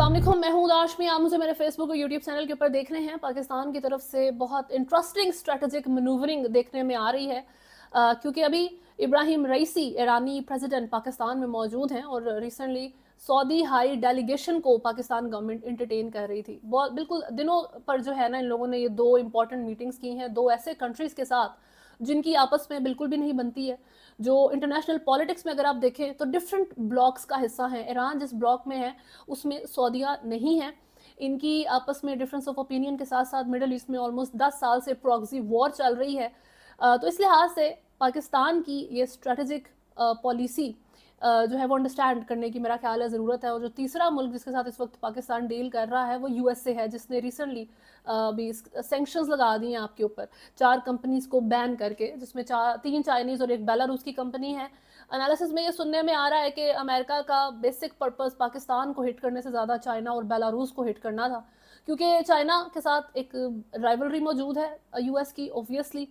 अस्सलाम वालेकुम, मैं हूं दाशमी। आप मुझे मेरे फेसबुक और यूट्यूब चैनल के ऊपर देख रहे हैं। पाकिस्तान की तरफ से बहुत इंटरेस्टिंग स्ट्रेटेजिक मैनूवरिंग देखने में आ रही है, क्योंकि अभी इब्राहिम रईसी ईरानी प्रेसिडेंट पाकिस्तान में मौजूद हैं और रिसेंटली सऊदी हाई डेलीगेशन को पाकिस्तान गवर्नमेंट इंटरटेन कर रही थी। बहुत बिल्कुल दिनों पर जो है ना, इन लोगों ने ये दो इंपॉर्टेंट मीटिंग्स की हैं, दो ऐसे कंट्रीज़ के साथ जिनकी आपस में बिल्कुल भी नहीं बनती है। जो इंटरनेशनल पॉलिटिक्स में अगर आप देखें तो डिफरेंट ब्लॉक्स का हिस्सा है। ईरान जिस ब्लॉक में है उसमें सऊदीया नहीं है। इनकी आपस में डिफरेंस ऑफ ओपिनियन के साथ साथ मिडल ईस्ट में ऑलमोस्ट 10 साल से प्रॉक्सी वॉर चल रही है। तो इस लिहाज से पाकिस्तान की ये स्ट्रेटेजिक पॉलिसी जो है वो अंडरस्टैंड करने की मेरा ख्याल है ज़रूरत है। और जो तीसरा मुल्क जिसके साथ इस वक्त पाकिस्तान डील कर रहा है वो यूएसए है, जिसने रिसेंटली भी सेंक्शंस लगा दिए हैं आपके ऊपर 4 कंपनीज को बैन करके, जिसमें 3 चाइनीज़ और एक बेलारूस की कंपनी है। एनालिसिस में ये सुनने में आ रहा है कि अमेरिका का बेसिक पर्पस पाकिस्तान को हिट करने से ज़्यादा चाइना और बेलारूस को हिट करना था, क्योंकि चाइना के साथ एक राइवलरी मौजूद है यूएस की ऑब्वियसली।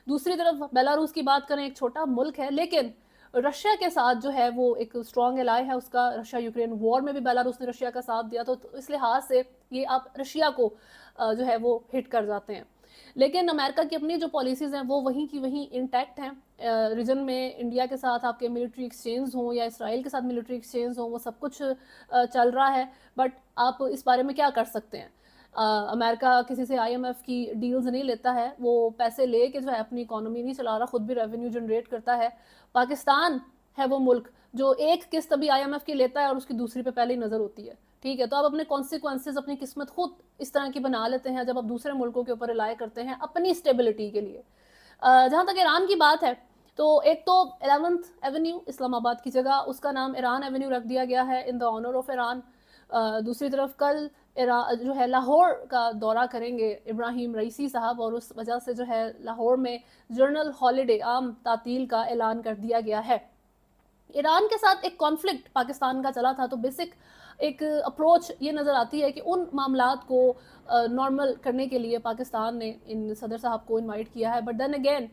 दूसरी तरफ बेलारूस की बात करें, एक छोटा मुल्क है, लेकिन रशिया के साथ जो है वो एक स्ट्रॉन्ग एलाय है उसका। रशिया यूक्रेन वॉर में भी बेलारूस ने रशिया का साथ दिया, तो इस लिहाज से ये आप रशिया को जो है वो हिट कर जाते हैं। लेकिन अमेरिका की अपनी जो पॉलिसीज़ हैं वो वहीं की वहीं इंटैक्ट हैं। रीजन में इंडिया के साथ आपके मिलिट्री एक्सचेंज हों या इसराइल के साथ मिलिट्री एक्सचेंज हों, वो सब कुछ चल रहा है। बट आप इस बारे में क्या कर सकते हैं? अमेरिका किसी से आईएमएफ की डील्स नहीं लेता है, वो पैसे ले के जो है अपनी इकोनॉमी नहीं चला रहा, खुद भी रेवेन्यू जनरेट करता है। पाकिस्तान है वो मुल्क जो एक किस्त अभी आईएमएफ की लेता है और उसकी दूसरी पे पहले ही नज़र होती है। ठीक है, तो आप अपने कॉन्सिक्वेंसेज, अपनी किस्मत खुद इस तरह की बना लेते हैं जब आप दूसरे मुल्कों के ऊपर रिलाय करते हैं अपनी स्टेबिलिटी के लिए। जहाँ तक ईरान की बात है, तो एक तो 11th एवेन्यू इस्लामाबाद की जगह उसका नाम ईरान एवेन्यू रख दिया गया है in the honour of Iran. दूसरी तरफ कल जो है लाहौर का दौरा करेंगे इब्राहिम रईसी साहब, और उस वजह से जो है लाहौर में जर्नल हॉलीडे, आम तातील का ऐलान कर दिया गया है। ईरान के साथ एक कॉन्फ्लिक्ट पाकिस्तान का चला था, तो बेसिक एक अप्रोच ये नज़र आती है कि उन मामलात को नॉर्मल करने के लिए पाकिस्तान ने इन सदर साहब को इनवाइट किया है। बट देन अगेन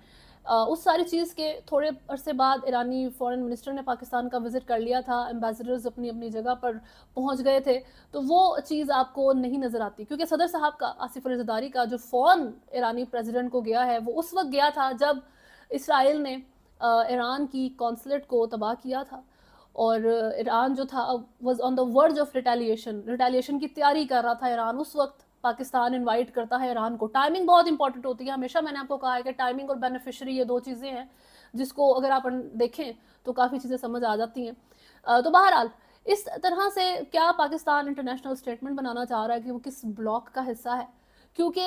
उस सारी चीज़ के थोड़े अरसे बाद ईरानी फॉरेन मिनिस्टर ने पाकिस्तान का विज़िट कर लिया था, एम्बेसडर्स अपनी अपनी जगह पर पहुंच गए थे, तो वो चीज़ आपको नहीं नज़र आती। क्योंकि सदर साहब का, आसिफ अली ज़रदारी का जो फ़ोन ईरानी प्रेसिडेंट को गया है वो उस वक्त गया था जब इसराइल ने ईरान की कॉन्सुलेट को तबाह किया था, और ईरान जो था was on the verge of retaliation की तैयारी कर रहा था ईरान। उस वक्त पाकिस्तान इनवाइट करता है ईरान को। टाइमिंग बहुत इंपॉर्टेंट होती है, हमेशा मैंने आपको कहा है कि टाइमिंग और बेनिफिशियरी ये दो चीज़ें हैं जिसको अगर आप देखें तो काफ़ी चीज़ें समझ आ जाती हैं। तो बहरहाल इस तरह से क्या पाकिस्तान इंटरनेशनल स्टेटमेंट बनाना चाह रहा है कि वो किस ब्लॉक का हिस्सा है? क्योंकि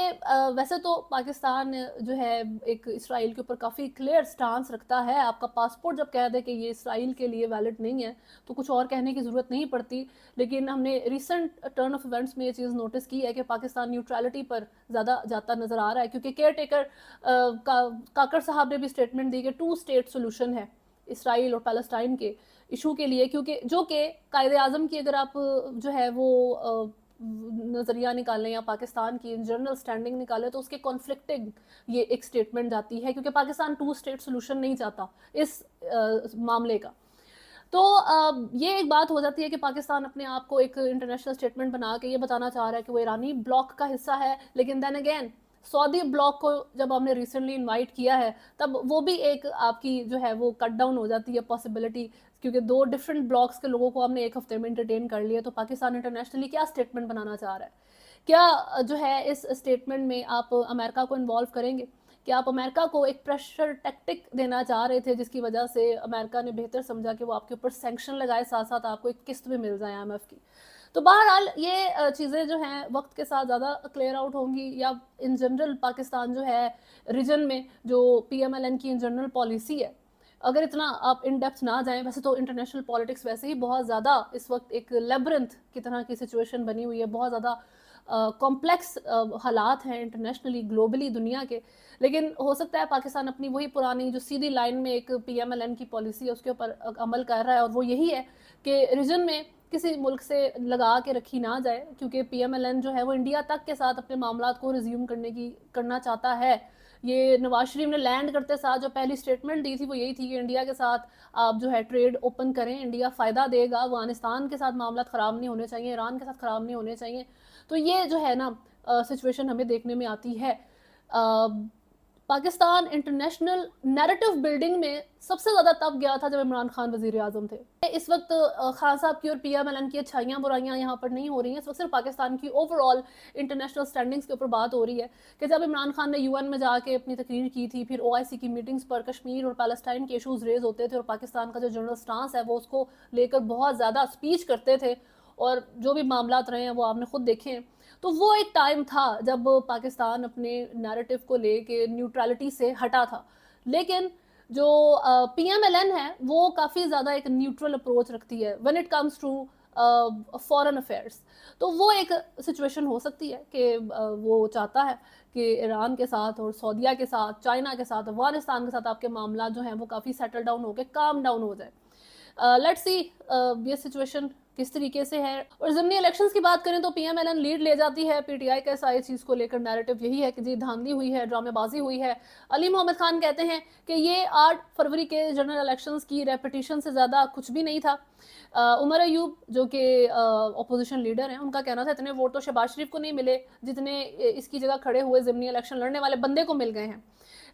वैसे तो पाकिस्तान जो है एक इसराइल के ऊपर काफ़ी क्लियर स्टांस रखता है। आपका पासपोर्ट जब कह दे कि ये इसराइल के लिए वैलिड नहीं है तो कुछ और कहने की ज़रूरत नहीं पड़ती। लेकिन हमने रिसेंट टर्न ऑफ इवेंट्स में ये चीज़ नोटिस की है कि पाकिस्तान न्यूट्रलिटी पर ज़्यादा जाता नज़र आ रहा है, क्योंकि केयर टेकर काकर साहब ने भी स्टेटमेंट दी कि 2 स्टेट सोल्यूशन है इसराइल और पैलेस्टाइन के इशू के लिए। क्योंकि जो कि कायदे आज़म की अगर आप जो है वो नज़रिया निकालें या पाकिस्तान की जनरल स्टैंडिंग निकालें तो उसके कॉन्फ्लिक्टिंग ये एक स्टेटमेंट जाती है, क्योंकि पाकिस्तान 2 स्टेट सोल्यूशन नहीं चाहता इस मामले का। तो ये एक बात हो जाती है कि पाकिस्तान अपने आप को एक इंटरनेशनल स्टेटमेंट बना के ये बताना चाह रहा है कि वो ईरानी ब्लॉक का हिस्सा है। लेकिन देन अगेन सऊदी ब्लॉक को जब हमने रिसेंटली इनवाइट किया है तब वो भी एक आपकी जो है वो कट डाउन हो जाती है पॉसिबिलिटी, क्योंकि 2 डिफरेंट ब्लॉक्स के लोगों को हमने एक हफ्ते में इंटरटेन कर लिया। तो पाकिस्तान इंटरनेशनली क्या स्टेटमेंट बनाना चाह रहा है? क्या जो है इस स्टेटमेंट में आप अमेरिका को इन्वॉल्व करेंगे? कि आप अमेरिका को एक प्रेशर टैक्टिक देना चाह रहे थे जिसकी वजह से अमेरिका ने बेहतर समझा कि वो आपके ऊपर सैंक्शन लगाए, साथ साथ आपको एक किस्त भी मिल जाए आईएमएफ की। तो बहरहाल ये चीज़ें जो हैं वक्त के साथ ज़्यादा क्लियर आउट होंगी, या इन जनरल पाकिस्तान जो है रीजन में जो पीएमएलएन की इन जनरल पॉलिसी है, अगर इतना आप इन डेप्थ ना जाएं। वैसे तो इंटरनेशनल पॉलिटिक्स वैसे ही बहुत ज़्यादा इस वक्त एक लेबरिंथ की तरह की सिचुएशन बनी हुई है, बहुत ज़्यादा कॉम्प्लेक्स हालात हैं इंटरनेशनली ग्लोबली दुनिया के। लेकिन हो सकता है पाकिस्तान अपनी वही पुरानी जो सीधी लाइन में एक पीएमएलएन की पॉलिसी है उसके ऊपर अमल कर रहा है, और वो यही है कि रीजन में किसी मुल्क से लगा के रखी ना जाए, क्योंकि पीएमएलएन जो है वो इंडिया तक के साथ अपने मामलात को रिज्यूम करना चाहता है। ये नवाज शरीफ ने लैंड करते साथ जो पहली स्टेटमेंट दी थी वो यही थी कि इंडिया के साथ आप जो है ट्रेड ओपन करें, इंडिया फ़ायदा देगा, अफगानिस्तान के साथ मामला ख़राब नहीं होने चाहिए, ईरान के साथ ख़राब नहीं होने चाहिए। तो ये जो है ना सिचुएशन हमें देखने में आती है। पाकिस्तान इंटरनेशनल नैरेटिव बिल्डिंग में सबसे ज़्यादा तब गया था जब इमरान खान वज़ीर आज़म थे। इस वक्त खान साहब की और PMLN की अच्छाइयाँ बुराइयाँ यहाँ पर नहीं हो रही हैं, इस वक्त सिर्फ पाकिस्तान की ओवरऑल इंटरनेशनल स्टैंडिंग्स के ऊपर बात हो रही है कि जब इमरान खान ने UN में जाके अपनी तकरीर की थी, फिर OIC की मीटिंग्स पर कश्मीर और पैलेस्टाइन के इशूज़ रेज होते थे और पाकिस्तान का जो जनरल स्टांस है वो उसको लेकर बहुत ज़्यादा स्पीच करते थे और जो भी मामलात रहे हैं वो आपने खुद देखे हैं। तो वो एक टाइम था जब पाकिस्तान अपने नैरेटिव को लेके न्यूट्रलिटी से हटा था। लेकिन जो PMLN है वो काफ़ी ज़्यादा एक न्यूट्रल अप्रोच रखती है when it comes to foreign affairs. तो वो एक सिचुएशन हो सकती है कि वो चाहता है कि ईरान के साथ और सऊदीया के साथ, चाइना के साथ, अफगानिस्तान के साथ आपके मामला जो हैं वो काफ़ी सेटल डाउन हो गए, काम डाउन हो जाए। लेट्स सी ये सिचुएशन किस तरीके से है। और ज़िमनी इलेक्शंस की बात करें तो PMLN लीड ले जाती है, PTI का सारी चीज़ को लेकर नैरेटिव यही है कि जी धांधली हुई है, ड्रामेबाजी हुई है। अली मोहम्मद खान कहते हैं कि ये 8 फरवरी के जनरल इलेक्शंस की रेपिटिशन से ज़्यादा कुछ भी नहीं था। उमर अयूब जो कि अपोजिशन लीडर हैं, उनका कहना था इतने वोट तो शहबाज शरीफ को नहीं मिले जितने इसकी जगह खड़े हुए ज़िमनी इलेक्शन लड़ने वाले बंदे को मिल गए हैं।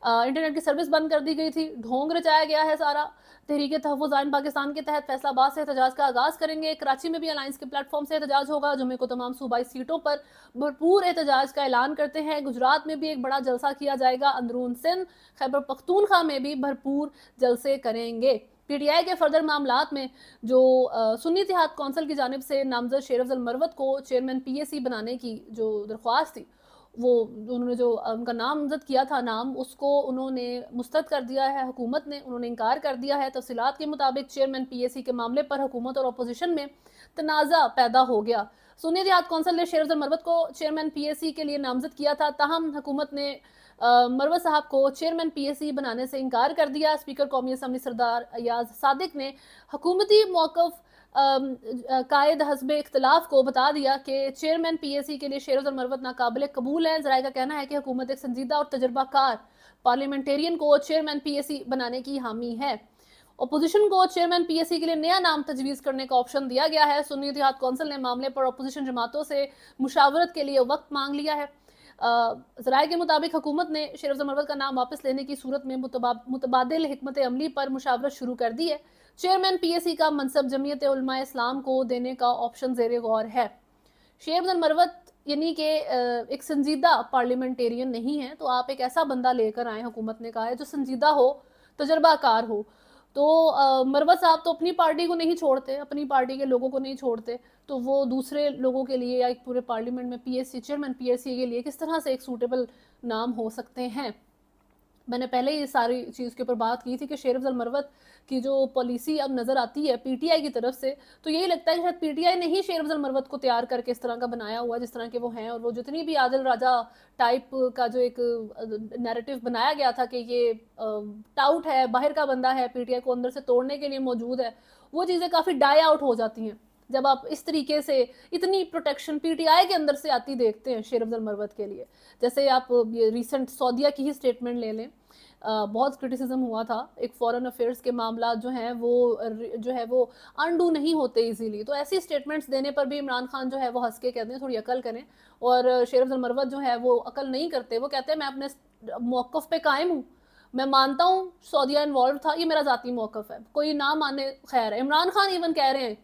इंटरनेट की सर्विस बंद कर दी गई थी, ढोंग रचाया गया है सारा। तहरीक तहफ़्फ़ुज़ आइन पाकिस्तान के तहत फैसलाबाद से एहतजाज का आगाज़ करेंगे, कराची में भी अलायंस के प्लेटफॉर्म से एहतजाज होगा, जुमे को तमाम सूबाई सीटों पर भरपूर एहतजाज का ऐलान करते हैं। गुजरात में भी एक बड़ा जलसा किया जाएगा, अंदरून सिंध, खैबर पख्तूनख्वा में भी भरपूर जलसे करेंगे। PTI के फर्दर मामलात में जो सुन्नी इत्तेहाद कौंसिल की जानिब से नामजद शेर अफजल मरवत को चेयरमैन PAC बनाने की जो दरख्वास्त थी, वो उन्होंने जो उनका नामजद किया था नाम, उसको उन्होंने मुस्तरद कर दिया है हुकूमत ने, उन्होंने इनकार कर दिया है। तफसीलात के मुताबिक चेयरमैन PAC के मामले पर हुकूमत और अपोजिशन में तनाज़ा पैदा हो गया। सुन्नी इत्तेहाद कौंसिल ने शेर अफजल मरवत को चेयरमैन PAC के लिए नामजद किया था, ताहम हुकूमत ने मरवत साहब को चेयरमैन PAC बनाने से इनकार कर दिया। स्पीकर कौमी असम्बली सरदार अयाज सादिक ने हुकूमती मौक़िफ़ कायद हस्बे इख्तलाफ को बता दिया कि चेयरमैन PAC के लिए शेर अफजल मरवत नाकाबिल कबूल है। ज़राए का कहना है कि हुकूमत एक संजीदा और तजर्बाकार पार्लियामेंटेरियन को चेयरमैन PAC बनाने की हामी है। अपोजिशन को चेयरमैन PAC के लिए नया नाम तजवीज़ करने का ऑप्शन दिया गया है। सुन्नी इत्तेहाद कौंसिल ने मामले पर अपोजिशन जमातों से मुशावरत के लिए वक्त मांग लिया है। ज़राए के मुताबिक हुकूमत ने शेर अफजल मरवत का नाम वापस लेने की सूरत में मुतबादिल हिकमत अमली पर मुशावरत शुरू कर दी है। चेयरमैन PAC का मनसब जमीयत उलमा इस्लाम को देने का ऑप्शन ज़ेरे गौर है। शेर अफजल मरवत यानी कि एक संजीदा पार्लियामेंटेरियन नहीं है, तो आप एक ऐसा बंदा लेकर आए, हुकूमत ने कहा है, जो संजीदा हो, तजर्बाकार हो। तो मरवत साहब तो अपनी पार्टी को नहीं छोड़ते, अपनी पार्टी के लोगों को नहीं छोड़ते, तो वो दूसरे लोगों के लिए या एक पूरे पार्लियामेंट में PAC चेयरमैन PAC के लिए किस तरह से एक सूटेबल नाम हो सकते हैं। मैंने पहले ही सारी चीज़ के ऊपर बात की थी कि शेर अफजल मरवत की जो पॉलिसी अब नज़र आती है PTI की तरफ से, तो यही लगता है कि शायद PTI ने ही शेर अफजल मरवत को तैयार करके इस तरह का बनाया हुआ जिस तरह के वो हैं। और वो जितनी भी आदिल राजा टाइप का जो एक नैरेटिव बनाया गया था कि ये टाउट है, बाहर का बंदा है, PTI को अंदर से तोड़ने के लिए मौजूद है, वो चीज़ें काफ़ी डाई आउट हो जाती हैं जब आप इस तरीके से इतनी प्रोटेक्शन PTI के अंदर से आती देखते हैं शेर अफजल मरवत के लिए। जैसे आप ये रिसेंट सऊदीया की ही स्टेटमेंट ले लें, बहुत क्रिटिसिज्म हुआ था, एक फॉरेन अफेयर्स के मामला जो हैं वो अनडू नहीं होते इजीली। तो ऐसी स्टेटमेंट्स देने पर भी इमरान खान जो है वो हंस के कहते हैं थोड़ी अकल करें, और शेर अफजल मरवत जो है वो अकल नहीं करते, वो कहते हैं मैं अपने मौक़िफ़ पे कायम हूँ, मैं मानता हूँ सऊदीया इन्वॉल्व था, ये मेरा ज़ाती मौक़िफ़ है, कोई ना माने खैर है। इमरान खान इवन कह रहे हैं,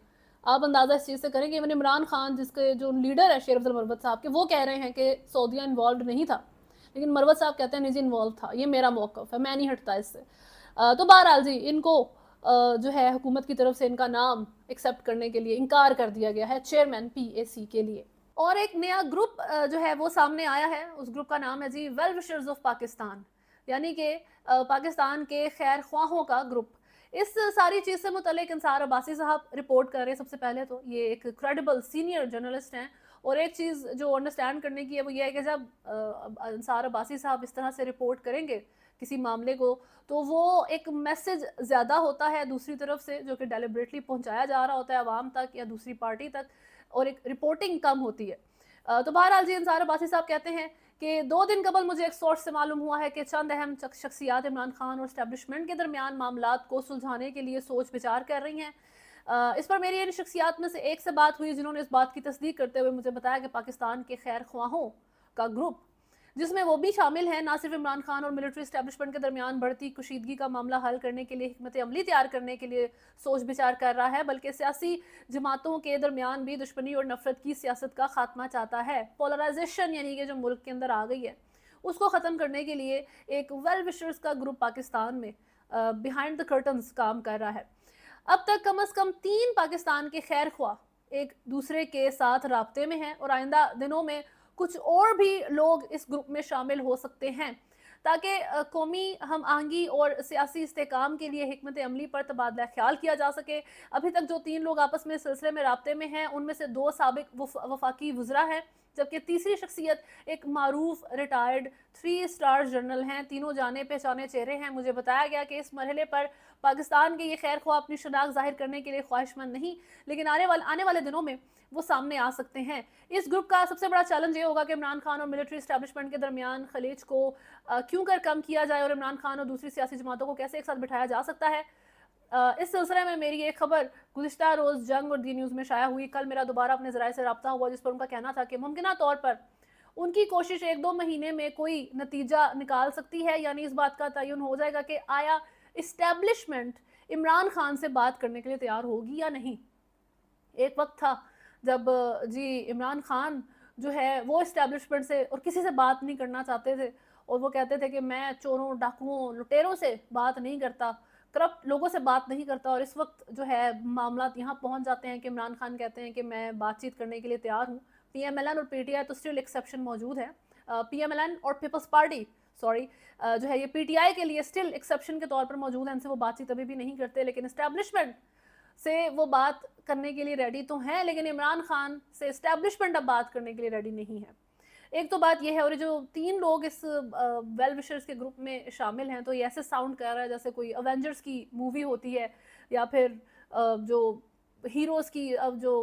आप अंदाज़ा इस चीज़ से करें कि इवन इमरान खान जिसके जो लीडर है शेर अफजल मरवत साहब के, वो कह रहे हैं कि सऊदीया इन्वॉल्व नहीं था, लेकिन मरवत साहब कहते हैं नहीं जी इन्वॉल्व था, ये मेरा मौक़िफ़ है, मैं नहीं हटता इससे। तो बहरहाल जी इनको जो है हुकूमत की तरफ से इनका नाम एक्सेप्ट करने के लिए इनकार कर दिया गया है चेयरमैन PAC के लिए। और एक नया ग्रुप जो है वो सामने आया है, उस ग्रुप का नाम है जी वेल विशर्स ऑफ पाकिस्तान, यानी कि पाकिस्तान के खैर ख्वाहों का ग्रुप। इस सारी चीज़ से मुतल्लिक अंसार अब्बासी साहब रिपोर्ट कर रहे हैं। सबसे पहले तो ये एक क्रेडिबल सीनियर जर्नलिस्ट हैं, और एक चीज़ जो अंडरस्टैंड करने की है वो ये है कि जब अंसार अब्बासी साहब इस तरह से रिपोर्ट करेंगे किसी मामले को, तो वो एक मैसेज ज़्यादा होता है दूसरी तरफ से जो कि डेलिब्रेटली पहुंचाया जा रहा होता है आवाम तक या दूसरी पार्टी तक, और एक रिपोर्टिंग कम होती है। तो बहरहाल जी अंसार अब्बासी साहब कहते हैं कि 2 दिन कबल मुझे एक सोर्स से मालूम हुआ है कि चंद अहम शख्सियात इमरान खान और एस्टेब्लिशमेंट के दरमियान मामलात को सुलझाने के लिए सोच विचार कर रही हैं। इस पर मेरी इन शख्सियात में से एक से बात हुई जिन्होंने इस बात की तस्दीक करते हुए मुझे बताया कि पाकिस्तान के खैर ख्वाहों का ग्रुप, जिसमें वो भी शामिल है, ना सिर्फ इमरान खान और मिलिट्री एस्टेब्लिशमेंट के दरमियान बढ़ती कुशीदगी का मामला हल करने के लिए हिकमत अमली तैयार करने के लिए सोच विचार कर रहा है, बल्कि सियासी जमातों के दरमियान भी दुश्मनी और नफरत की सियासत का खात्मा चाहता है। पोलराइजेशन यानी कि जो मुल्क के अंदर आ गई है उसको ख़त्म करने के लिए एक वेल विशर्स का ग्रुप पाकिस्तान में बिहाइंड द कर्टन्स काम कर रहा है। अब तक कम से कम 3 पाकिस्तान के खैर ख्वाह एक दूसरे के साथ राब्ते में हैं और आइंदा दिनों में कुछ और भी लोग इस ग्रुप में शामिल हो सकते हैं, ताकि कौमी हम आहंगी और सियासी इस्तेकाम के लिए हिकमत अमली पर तबादला ख्याल किया जा सके। अभी तक जो 3 लोग आपस में इस सिलसिले में राब्ते में हैं उनमें से 2 साबिक वफाकी वज़रा हैं, जबकि तीसरी शख्सियत एक मारूफ रिटायर्ड 3 स्टार जनरल हैं। तीनों जाने पहचाने चेहरे हैं। मुझे बताया गया कि इस मरहले पर पाकिस्तान के ये खैर ख्वाह अपनी शनाख्त जाहिर करने के लिए ख्वाहिशमंद नहीं, लेकिन आने वाले दिनों में वो सामने आ सकते हैं। इस ग्रुप का सबसे बड़ा चैलेंज ये होगा कि इमरान खान और मिलिट्री एस्टेब्लिशमेंट के दरमियान खलीज को क्यों कर कम किया जाए और इमरान खान और दूसरी सियासी जमातों को कैसे एक साथ बिठाया जा सकता है। इस सिलसिले में मेरी एक खबर गुज़िश्ता रोज़ जंग और दी न्यूज़ में शाया हुई। कल मेरा दोबारा अपने ज़राए से रब्ता हुआ, जिस पर उनका कहना था कि मुमकिन तौर पर उनकी कोशिश 1-2 महीने में कोई नतीजा निकाल सकती है, यानी इस बात का तयन हो जाएगा कि आया इस्टेब्लिशमेंट इमरान खान से बात करने के लिए तैयार होगी या नहीं। एक वक्त था जब जी इमरान खान जो है वो इस्टेब्लिशमेंट से और किसी से बात नहीं करना चाहते थे और वो कहते थे कि मैं चोरों, डाकुओं, लुटेरों से बात नहीं करता, करप्ट लोगों से बात नहीं करता। और इस वक्त जो है मामला यहाँ पहुँच जाते हैं कि इमरान खान कहते हैं कि मैं बातचीत करने के लिए तैयार हूँ। PMLN और PTI तो स्टिल एक्सेप्शन मौजूद है। PMLN और पीपल्स पार्टी जो है ये PTI के लिए स्टिल एक्सेप्शन के तौर पर मौजूद है, इनसे वो बातचीत अभी भी नहीं करते, लेकिन इस्टेब्लिशमेंट से वो बात करने के लिए रेडी तो हैं, लेकिन इमरान खान से इस्टेब्लिशमेंट अब बात करने के लिए रेडी नहीं है। एक तो बात यह है, और जो 3 लोग इस वेल विशर्स के ग्रुप में शामिल हैं तो ये ऐसे साउंड कर रहा है जैसे कोई अवेंजर्स की मूवी होती है या फिर जो हीरोज़ की जो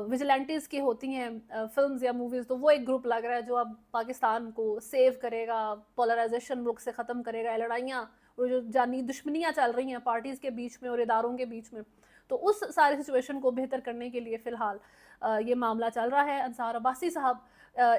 विजिलेंटीज़ की होती हैं फिल्म्स या मूवीज़, तो वो एक ग्रुप लग रहा है जो अब पाकिस्तान को सेव करेगा, पोलराइजेशन मुल्क से ख़त्म करेगा, लड़ाइयाँ और जो जानी दुश्मनियाँ चल रही हैं पार्टीज़ के बीच में और इदारों के बीच में, तो उस सारी सिचुएशन को बेहतर करने के लिए फ़िलहाल ये मामला चल रहा है। अंसार अब्बासी साहब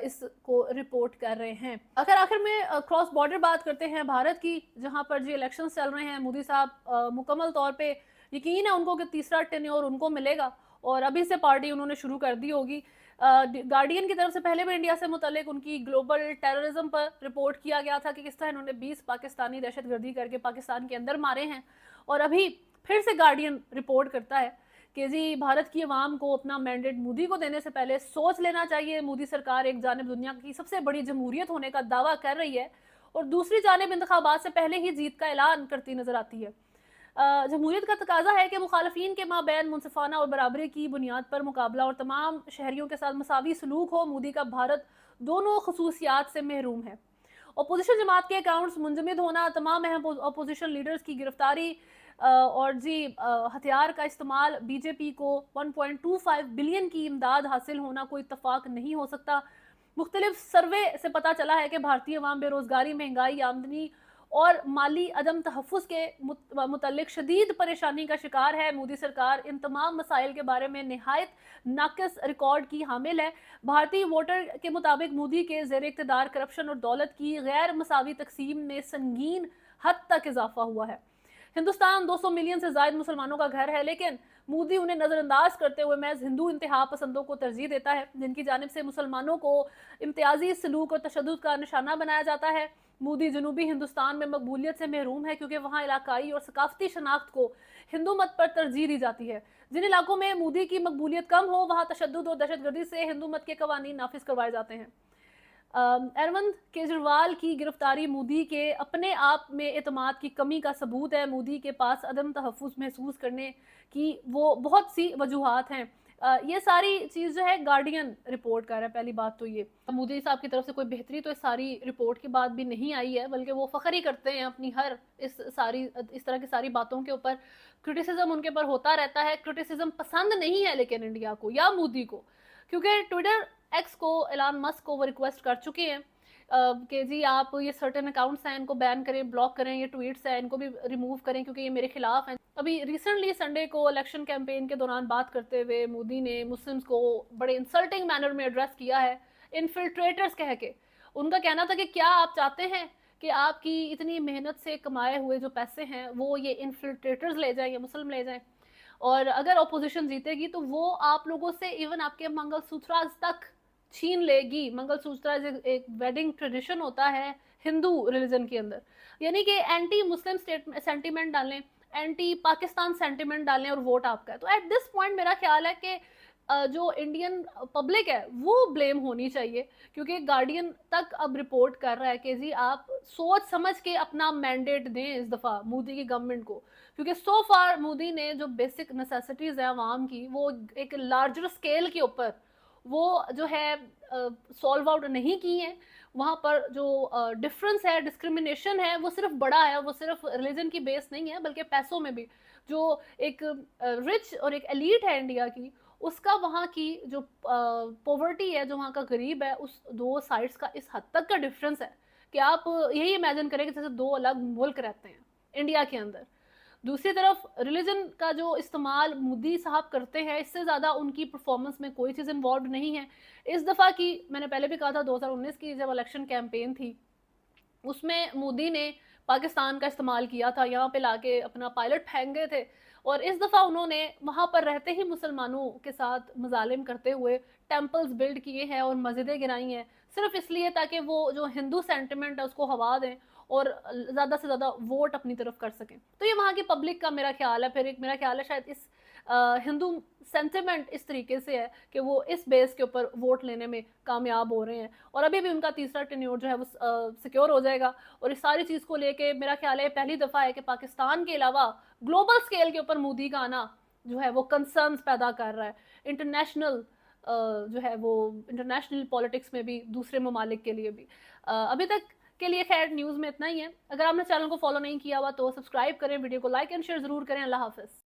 इसको रिपोर्ट कर रहे हैं। आखिर में क्रॉस बॉर्डर बात करते हैं भारत की, जहाँ पर जी इलेक्शंस चल रहे हैं। मोदी साहब मुकम्मल तौर पे यकीन है उनको कि तीसरा टेन्योर उनको मिलेगा और अभी से पार्टी उन्होंने शुरू कर दी होगी। गार्डियन की तरफ से पहले भी इंडिया से मुतल्लिक उनकी ग्लोबल टेररिज्म पर रिपोर्ट किया गया था कि किस तरह इन्होंने 20 पाकिस्तानी दहशतगर्दी करके पाकिस्तान के अंदर मारे हैं। और अभी फिर से गार्डियन रिपोर्ट करता है कि जी भारत की आवाम को अपना मैंडेट मोदी को देने से पहले सोच लेना चाहिए। मोदी सरकार एक जानिब दुनिया की सबसे बड़ी जमहूरियत होने का दावा कर रही है और दूसरी जानिब इंतखाबात से पहले ही जीत का ऐलान करती नजर आती है। जमहूरियत का तकाजा है कि मुखालफिन के माबैन मुनसिफाना और बराबरी की बुनियाद पर मुकाबला और तमाम शहरियों के साथ मसावी सलूक हो। मोदी का भारत दोनों खसूसियात से महरूम है। अपोजिशन जमात के अकाउंट्स मुंजमद होना, तमाम अहम अपोजिशन लीडर्स की गिरफ्तारी और जी हथियार का इस्तेमाल, बीजेपी को 1.25 बिलियन की इमदाद हासिल होना कोई इत्तफाक नहीं हो सकता। मुख्तलिफ सर्वे से पता चला है कि भारतीय अवाम बेरोजगारी, महंगाई, आमदनी और माली अदम तहफ़्फ़ुज़ के मुतल्लिक शदीद परेशानी का शिकार है। मोदी सरकार इन तमाम मसाइल के बारे में नहायत नाक़िस रिकॉर्ड की हामिल है। भारतीय वोटर के मुताबिक मोदी के ज़ेर इक़्तिदार करप्शन और दौलत की गैर मसावी तकसीम में संगीन हद तक इजाफा हुआ है। हिंदुस्तान 200 मिलियन से ज़ायद मुसलमानों का घर है, लेकिन मोदी उन्हें नज़रअंदाज करते हुए महज हिंदू इंतहा पसंदों को तरजीह देता है, जिनकी जानिब से मुसलमानों को इम्तियाजी सलूक और तशद्दुद का निशाना बनाया जाता है। मोदी जनूबी हिंदुस्तान में मकबूलियत से महरूम है क्योंकि वहाँ इलाकाई और सकाफती शनाख्त को हिंदू मत पर तरजीह दी जाती है। जिन इलाकों में मोदी की मकबूलियत कम हो वहाँ तशद्दुद और दहशतगर्दी से हिंदू मत के कवानीन नाफिज करवाए जाते हैं। अरविंद केजरीवाल की गिरफ्तारी मोदी के अपने आप में एतमाद की कमी का सबूत है। मोदी के पास अदम तहफ़्फ़ुज़ महसूस करने की वो बहुत सी वजूहात हैं। ये सारी चीज़ जो है गार्डियन रिपोर्ट कर रहा है। पहली बात तो ये मोदी साहब की तरफ से कोई बेहतरी तो इस सारी रिपोर्ट के बाद भी नहीं आई है, बल्कि वो फ़ख्र ही करते हैं अपनी हर इस तरह की सारी बातों के ऊपर। क्रिटिसिज्म उनके ऊपर होता रहता है। क्रिटिसिज्म पसंद नहीं है लेकिन इंडिया को या मोदी को, क्योंकि ट्विटर एक्स को एलन मस्क को वो रिक्वेस्ट कर चुके हैं कि जी आप ये सर्टेन अकाउंट्स हैं इनको बैन करें, ब्लॉक करें, ये ट्वीट्स हैं इनको भी रिमूव करें क्योंकि ये मेरे खिलाफ हैं। अभी रिसेंटली संडे को इलेक्शन कैंपेन के दौरान बात करते हुए मोदी ने मुस्लिम्स को बड़े इंसल्टिंग मैनर में एड्रेस किया है, इन्फिल्ट्रेटर्स कह के। उनका कहना था कि क्या आप चाहते हैं कि आपकी इतनी मेहनत से कमाए हुए जो पैसे हैं वो ये इन्फिल्ट्रेटर्स ले जाएं या मुस्लिम ले जाएं, और अगर ऑपोजिशन जीतेगी तो वो आप लोगों से इवन आपके मंगलसूत्र तक छीन लेगी। मंगलसूत्र एक वेडिंग ट्रेडिशन होता है हिंदू रिलीजन के अंदर, यानी कि एंटी मुस्लिम सेंटीमेंट डालें, एंटी पाकिस्तान सेंटीमेंट डालें और वोट आपका है। तो एट दिस पॉइंट मेरा ख्याल है कि जो इंडियन पब्लिक है वो ब्लेम होनी चाहिए, क्योंकि गार्डियन तक अब रिपोर्ट कर रहा है कि जी आप सोच समझ के अपना मैंडेट दें इस दफ़ा मोदी की गवर्नमेंट को, क्योंकि सो फार मोदी ने जो बेसिक नेसेसिटीज़ है आवाम की वो एक लार्जर स्केल के ऊपर वो जो है सॉल्व आउट नहीं की है। वहाँ पर जो डिफरेंस है, डिस्क्रिमिनेशन है, वो सिर्फ बड़ा है, वो सिर्फ रिलीजन की बेस नहीं है बल्कि पैसों में भी। जो एक रिच और एक एलीट है इंडिया की, उसका वहाँ की जो पॉवर्टी है, जो वहाँ का गरीब है, उस दो साइड्स का इस हद तक का डिफरेंस है कि आप यही इमेजिन करें कि जैसे दो अलग मुल्क रहते हैं इंडिया के अंदर। दूसरी तरफ रिलीजन का जो इस्तेमाल मोदी साहब करते हैं, इससे ज़्यादा उनकी परफॉर्मेंस में कोई चीज़ इन्वॉल्व नहीं है। इस दफ़ा की मैंने पहले भी कहा था 2019 की जब इलेक्शन कैंपेन थी उसमें मोदी ने पाकिस्तान का इस्तेमाल किया था, यहाँ पे लाके अपना पायलट फेंक गए थे, और इस दफ़ा उन्होंने वहाँ पर रहते ही मुसलमानों के साथ मजालिम करते हुए टेम्पल्स बिल्ड किए हैं और मस्जिदें गिराई हैं, सिर्फ इसलिए ताकि वो जो हिंदू सेंटिमेंट है उसको हवा दें और ज़्यादा से ज़्यादा वोट अपनी तरफ कर सकें। तो ये वहाँ की पब्लिक का मेरा ख्याल है। फिर एक मेरा ख्याल है शायद इस हिंदू सेंटिमेंट इस तरीके से है कि वो इस बेस के ऊपर वोट लेने में कामयाब हो रहे हैं, और अभी भी उनका तीसरा टेन्योर जो है वो सिक्योर हो जाएगा। और इस सारी चीज़ को लेके मेरा ख्याल है पहली दफ़ा है कि पाकिस्तान के अलावा ग्लोबल स्केल के ऊपर मोदी का आना जो है वो कंसर्न्स पैदा कर रहा है इंटरनेशनल जो है वो इंटरनेशनल पॉलिटिक्स में भी, दूसरे ममालिक के लिए भी। अभी तक के लिए खैर न्यूज़ में इतना ही है। अगर आपने चैनल को फॉलो नहीं किया हुआ तो सब्सक्राइब करें, वीडियो को लाइक एंड शेयर ज़रूर करें। अल्लाह हाफिज़।